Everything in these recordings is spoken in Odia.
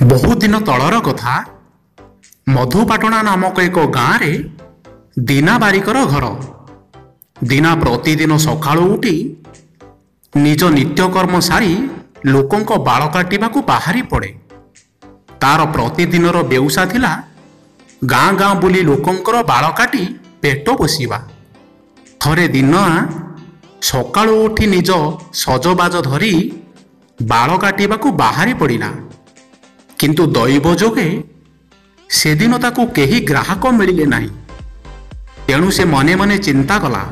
ବହୁ ଦିନ ତଳର କଥା। ମଧୁପାଟଣା ନାମକ ଏକ ଗାଁରେ ଦୀନା ବାରିକର ଘର। ଦୀନା ପ୍ରତିଦିନ ସକାଳୁ ଉଠି ନିଜ ନିତ୍ୟକର୍ମ ସାରି ଲୋକଙ୍କ ବାଳ କାଟିବାକୁ ବାହାରି ପଡ଼େ। ତାର ପ୍ରତିଦିନର ବେଉସା ଥିଲା ଗାଁ ଗାଁ ବୁଲି ଲୋକଙ୍କର ବାଳ କାଟି ପେଟ ପୋଷିବା। ଥରେ ଦୀନା ସକାଳୁ ଉଠି ନିଜ ସଜବାଜ ଧରି ବାଳ କାଟିବାକୁ ବାହାରି ପଡ଼ିଲା। କିନ୍ତୁ ଦୈବ ଯୋଗେ ସେଦିନ ତାକୁ କେହି ଗ୍ରାହକ ମିଳିଲେ ନାହିଁ। ତେଣୁ ସେ ମନେ ମନେ ଚିନ୍ତା କଲା,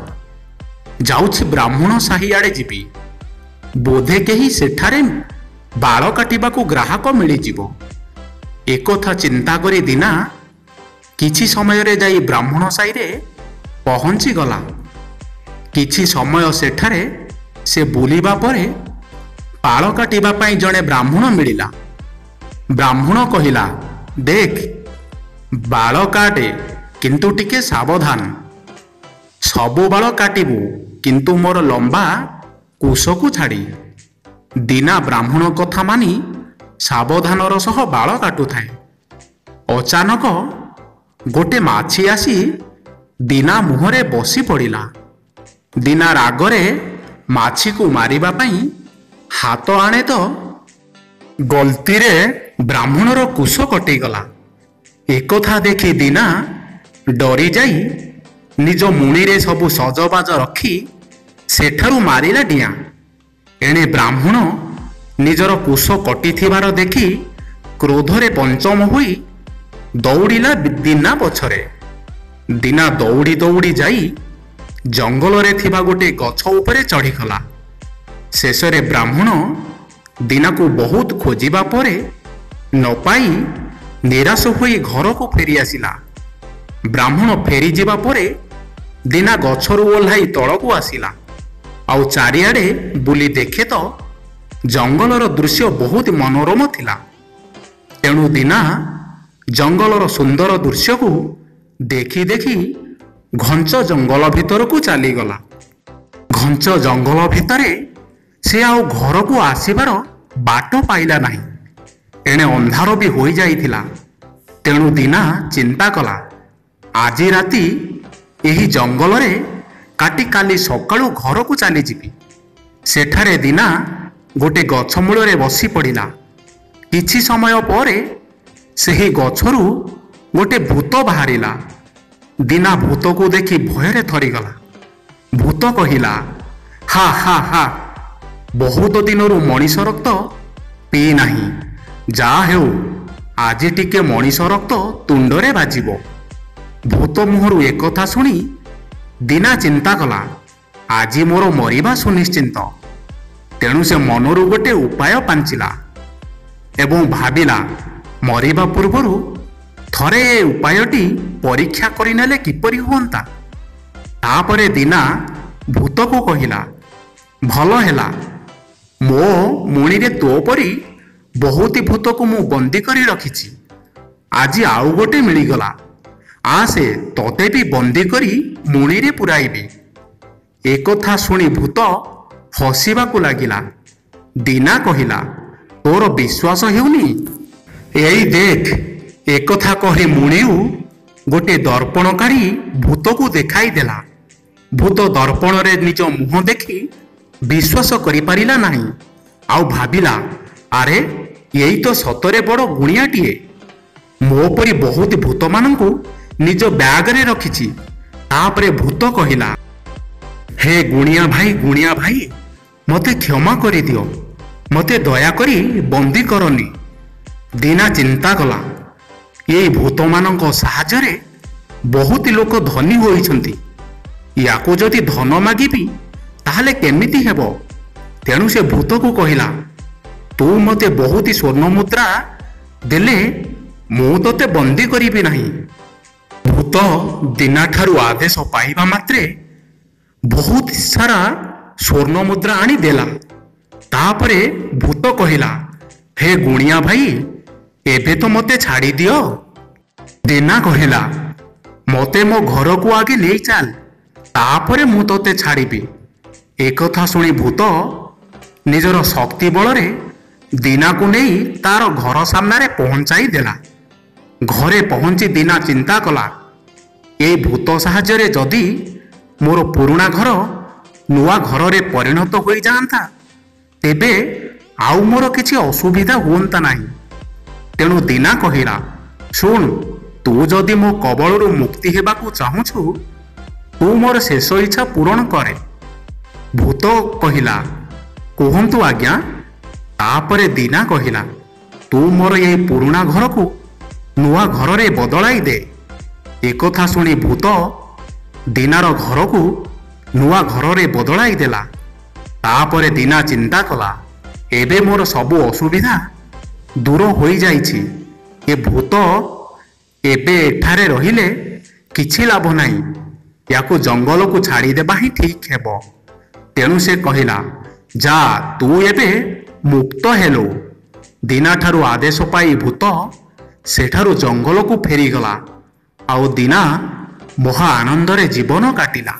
ଯାଉଛି ବ୍ରାହ୍ମଣ ସାହି ଆଡ଼େ ଯିବି, ବୋଧେ କେହି ସେଠାରେ ବାଳ କାଟିବାକୁ ଗ୍ରାହକ ମିଳିଯିବ। ଏକଥା ଚିନ୍ତା କରି ଦୀନା କିଛି ସମୟରେ ଯାଇ ବ୍ରାହ୍ମଣ ସାହିରେ ପହଞ୍ଚିଗଲା। କିଛି ସମୟ ସେଠାରେ ସେ ବୁଲିବା ପରେ ବାଳ କାଟିବା ପାଇଁ ଜଣେ ବ୍ରାହ୍ମଣ ମିଳିଲା। ବ୍ରାହ୍ମଣ କହିଲା, ଦେଖ ବାଳ କାଟେ, କିନ୍ତୁ ଟିକେ ସାବଧାନ। ସବୁ ବାଳ କାଟିବୁ, କିନ୍ତୁ ମୋର ଲମ୍ବା କୁଶକୁ ଛାଡ଼ି। ଦୀନା ବ୍ରାହ୍ମଣ କଥା ମାନି ସାବଧାନର ସହ ବାଳ କାଟୁଥାଏ। ଅଚାନକ ଗୋଟେ ମାଛି ଆସି ଦୀନା ମୁହଁରେ ବସି ପଡ଼ିଲା। ଦୀନା ରାଗରେ ମାଛିକୁ ମାରିବା ପାଇଁ ହାତ ଆଣେ ତ ଗଲତିରେ ବ୍ରାହ୍ମଣର କୁଶ କଟିଗଲା। ଏକଥା ଦେଖି ଦୀନା ଡରି ଯାଇ ନିଜ ମୁଣିରେ ସବୁ ସଜବାଜ ରଖି ସେଠାରୁ ମାରିଲା ଡିଆଁ। ଏଣେ ବ୍ରାହ୍ମଣ ନିଜର କୁଶ କଟିଥିବାର ଦେଖି କ୍ରୋଧରେ ପଞ୍ଚମ ହୋଇ ଦୌଡ଼ିଲା ଦୀନା ପଛରେ। ଦୀନା ଦୌଡ଼ି ଦୌଡ଼ି ଯାଇ ଜଙ୍ଗଲରେ ଥିବା ଗୋଟେ ଗଛ ଉପରେ ଚଢ଼ିଗଲା। ଶେଷରେ ବ୍ରାହ୍ମଣ ଦୀନାକୁ ବହୁତ ଖୋଜିବା ପରେ ନ ପାଇ ନିରାଶ ହୋଇ ଘରକୁ ଫେରି ଆସିଲା। ବ୍ରାହ୍ମଣ ଫେରିଯିବା ପରେ ଦୀନା ଗଛରୁ ଓହ୍ଲାଇ ତଳକୁ ଆସିଲା। ଆଉ ଚାରିଆଡ଼େ ବୁଲି ଦେଖେ ତ ଜଙ୍ଗଲର ଦୃଶ୍ୟ ବହୁତ ମନୋରମ ଥିଲା। ତେଣୁ ଦୀନା ଜଙ୍ଗଲର ସୁନ୍ଦର ଦୃଶ୍ୟକୁ ଦେଖି ଦେଖି ଘଞ୍ଚ ଜଙ୍ଗଲ ଭିତରକୁ ଚାଲିଗଲା। ଘଞ୍ଚ ଜଙ୍ଗଲ ଭିତରେ ସେ ଆଉ ଘରକୁ ଆସିବାର ବାଟ ପାଇଲା ନାହିଁ। ଏଣେ ଅନ୍ଧାର ବି ହୋଇଯାଇଥିଲା। ତେଣୁ ଦୀନା ଚିନ୍ତା କଲା, ଆଜି ରାତି ଏହି ଜଙ୍ଗଲରେ କାଟି କାଲି ସକାଳୁ ଘରକୁ ଚାଲିଯିବି। ସେଠାରେ ଦୀନା ଗୋଟେ ଗଛ ମୂଳରେ ବସି ପଡ଼ିଲା। କିଛି ସମୟ ପରେ ସେହି ଗଛରୁ ଗୋଟେ ଭୂତ ବାହାରିଲା। ଦୀନା ଭୂତକୁ ଦେଖି ଭୟରେ ଥରିଗଲା। ଭୂତ କହିଲା, ହା ହା ହା, ବହୁତ ଦିନରୁ ମଣିଷ ରକ୍ତ ପିଇ ନାହିଁ। ଯାହା ହେଉ ଆଜି ଟିକେ ମଣିଷ ରକ୍ତ ତୁଣ୍ଡରେ ବାଜିବ। ଭୂତ ମୁହଁରୁ ଏକଥା ଶୁଣି ଦୀନା ଚିନ୍ତା କଲା, ଆଜି ମୋର ମରିବା ସୁନିଶ୍ଚିନ୍ତ। ତେଣୁ ସେ ମନରୁ ଗୋଟେ ଉପାୟ ପାଞ୍ଚିଲା ଏବଂ ଭାବିଲା, ମରିବା ପୂର୍ବରୁ ଥରେ ଏ ଉପାୟଟି ପରୀକ୍ଷା କରିନେଲେ କିପରି ହୁଅନ୍ତା। ତାପରେ ଦୀନା ଭୂତକୁ କହିଲା, ଭଲ ହେଲା, ମୋ ମୁଣିରେ ତୋ ପରି ବହୁତ ଭୂତକୁ ମୁଁ ବନ୍ଦୀ କରି ରଖିଛି। ଆଜି ଆଉ ଗୋଟେ ମିଳିଗଲା। ଆସେ ତତେ ବି ବନ୍ଦୀ କରି ମୁଣିରେ ପୁରାଇବି। ଏକଥା ଶୁଣି ଭୂତ ହସିବାକୁ ଲାଗିଲା। ଦୀନା କହିଲା, ତୋର ବିଶ୍ୱାସ ହେଉନି? ଏଇ ଦେଖ। ଏକଥା କହି ମୁଣିରୁ ଗୋଟେ ଦର୍ପଣ କାଢ଼ି ଭୂତକୁ ଦେଖାଇ ଦେଲା। ଭୂତ ଦର୍ପଣରେ ନିଜ ମୁହଁ ଦେଖି ବିଶ୍ୱାସ କରିପାରିଲା ନାହିଁ। ଆଉ ଭାବିଲା, ଆରେ ଏଇ ତ ସତରେ ବଡ଼ ଗୁଣିଆଟିଏ। ମୋ ପରି ବହୁତ ଭୂତମାନଙ୍କୁ ନିଜ ବ୍ୟାଗରେ ରଖିଛି। ତାପରେ ଭୂତ କହିଲା, ହେ ଗୁଣିଆ ଭାଇ, ମୋତେ କ୍ଷମା କରିଦିଅ, ମୋତେ ଦୟାକରି ବନ୍ଦୀ କରନି। ଦୀନା ଚିନ୍ତା କଲା, ଏଇ ଭୂତମାନଙ୍କ ସାହାଯ୍ୟରେ ବହୁତ ଲୋକ ଧନୀ ହୋଇଛନ୍ତି। ୟାକୁ ଯଦି ଧନ ମାଗିବି ତାହେଲେ କେମିତି ହେବ? ତେଣୁ ସେ ଭୂତକୁ କହିଲା, ତୁ ମୋତେ ବହୁତ ସ୍ୱର୍ଣ୍ଣ ମୁଦ୍ରା ଦେଲେ ମୁଁ ତୋତେ ବନ୍ଦୀ କରିବି ନାହିଁ। ଭୂତ ଦୀନାଠାରୁ ଆଦେଶ ପାଇବା ମାତ୍ରେ ବହୁତ ସାରା ସ୍ୱର୍ଣ୍ଣ ମୁଦ୍ରା ଆଣି ଦେଲା। ତାପରେ ଭୂତ କହିଲା, ହେ ଗୁଣିଆ ଭାଇ, ଏବେ ତ ମୋତେ ଛାଡ଼ିଦିଅ। ଦୀନା କହିଲା, ମୋତେ ମୋ ଘରକୁ ଆଗେ ନେଇ ଚାଲ, ତାପରେ ମୁଁ ତୋତେ ଛାଡ଼ିବି। ଏକଥା ଶୁଣି ଭୂତ ନିଜର ଶକ୍ତି ବଳରେ ଦୀନାକୁ ନେଇ ତାର ଘର ସାମ୍ନାରେ ପହଞ୍ଚାଇ ଦେଲା। ଘରେ ପହଞ୍ଚି ଦୀନା ଚିନ୍ତା କଲା, ଏଇ ଭୂତ ସାହାଯ୍ୟରେ ଯଦି ମୋର ପୁରୁଣା ଘର ନୂଆ ଘରରେ ପରିଣତ ହୋଇଯାଆନ୍ତା, ତେବେ ଆଉ ମୋର କିଛି ଅସୁବିଧା ହୁଅନ୍ତା ନାହିଁ। ତେଣୁ ଦୀନା କହିଲା, ଶୁଣ, ତୁ ଯଦି ମୋ କବଳରୁ ମୁକ୍ତି ହେବାକୁ ଚାହୁଁଛୁ, ତୁ ମୋର ଶେଷ ଇଚ୍ଛା ପୂରଣ କରେ। ଭୂତ କହିଲା, କୁହନ୍ତୁ ଆଜ୍ଞା। ତାପରେ ଦୀନା କହିଲା, ତୁ ମୋର ଏଇ ପୁରୁଣା ଘରକୁ ନୂଆ ଘରରେ ବଦଳାଇ ଦେ। ଏକଥା ଶୁଣି ଭୂତ ଦୀନାର ଘରକୁ ନୂଆ ଘରରେ ବଦଳାଇ ଦେଲା। ତାପରେ ଦୀନା ଚିନ୍ତା କଲା, ଏବେ ମୋର ସବୁ ଅସୁବିଧା ଦୂର ହୋଇଯାଇଛି। ଏ ଭୂତ ଏବେ ଏଠାରେ ରହିଲେ କିଛି ଲାଭ ନାହିଁ। ୟାକୁ ଜଙ୍ଗଲକୁ ଛାଡ଼ିଦେବା ହିଁ ଠିକ୍ ହେବ। ତେଣୁ ସେ କହିଲା, ଯା, ତୁ ଏବେ ମୁକ୍ତ ହେଲୁ। ଦୀନାଠାରୁ ଆଦେଶ ପାଇ ଭୂତ ସେଠାରୁ ଜଙ୍ଗଲକୁ ଫେରିଗଲା। ଆଉ ଦୀନା ମହା ଆନନ୍ଦରେ ଜୀବନ କାଟିଲା।